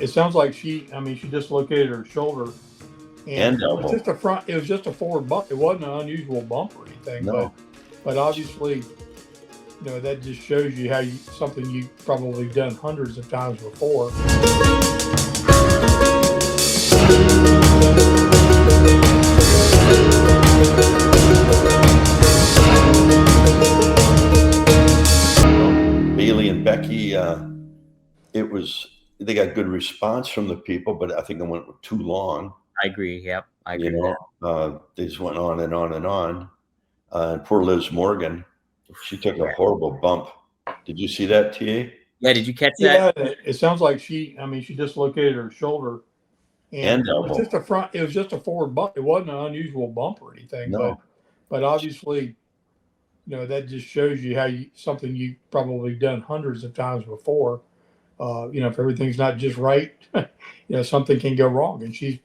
it sounds like she dislocated her shoulder, and And it was elbow. just a front. It was just a forward bump. It wasn't an unusual bump or anything, No. but obviously, that just shows you something you've probably done hundreds of times before. Bailey and Becky, they got good response from the people, but I think it went too long. I agree. Yep. I agree. They just went on and on and on. And poor Liz Morgan, she took a horrible bump. Did you see that, TA? Yeah. Did you catch that? Yeah, it sounds like she dislocated her shoulder, and elbow. it was just a front. It was just a forward bump. It wasn't an unusual bump or anything, No. but obviously, that just shows you something you've probably done hundreds of times before. If everything's not just right, something can go wrong, and she's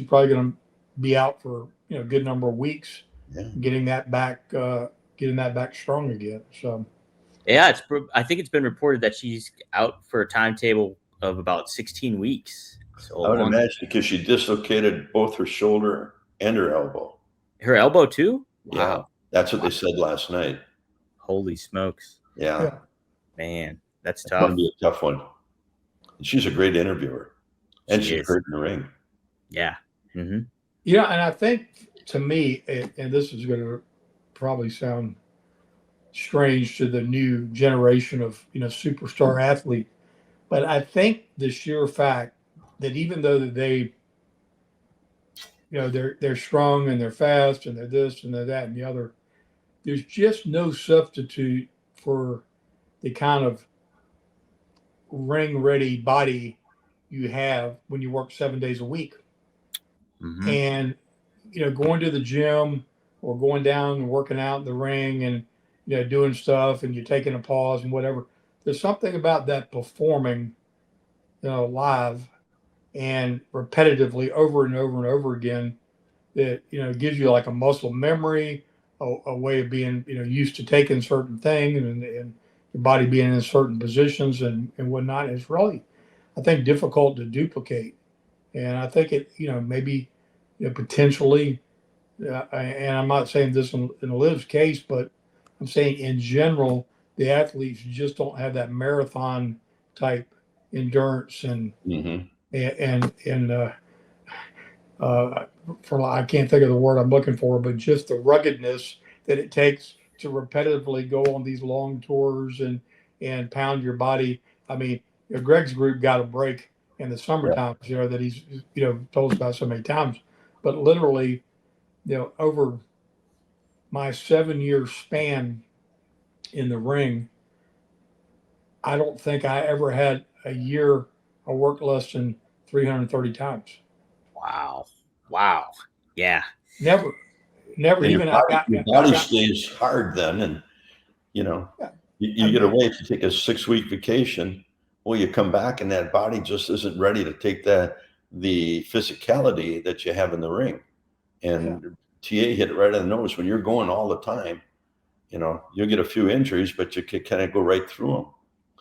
probably going to be out for a good number of weeks, getting that back strong again. So, yeah, I think it's been reported that she's out for a timetable of about 16 weeks. So I would imagine because she dislocated both her shoulder and her elbow. Her elbow too? Wow. Yeah, that's what they said last night. Holy smokes! Yeah. Man, that's It's tough. going to be a tough one. She's a great interviewer, and she's hurt in the ring. Yeah. Mm-hmm. And I think to me, and this is going to probably sound strange to the new generation of superstar athlete, but I think the sheer fact that even though they they're strong and they're fast and they're this and they're that and the other, there's just no substitute for the kind of ring ready body you have when you work 7 days a week. Mm-hmm. And going to the gym or going down and working out in the ring and doing stuff and you're taking a pause and whatever, there's something about that performing live and repetitively over and over and over again that gives you like a muscle memory, a way of being used to taking certain things and your body being in certain positions and whatnot. It's really, I think, difficult to duplicate. And I think it maybe potentially, and I'm not saying this in Liv's case, but I'm saying in general, the athletes just don't have that marathon type endurance and I can't think of the word I'm looking for, but just the ruggedness that it takes to repetitively go on these long tours and pound your body. I mean, Greg's group got a break in the summertime, that he's told us about so many times, but literally, over my 7-year span in the ring, I don't think I ever had a year I worked less than 330 times. Wow. Yeah. Never. And even your body stays hard then, and you get away to take a 6-week vacation. Well, you come back and that body just isn't ready to take the physicality that you have in the ring. And TA hit it right on the nose. When you're going all the time, you'll get a few injuries, but you can kind of go right through them.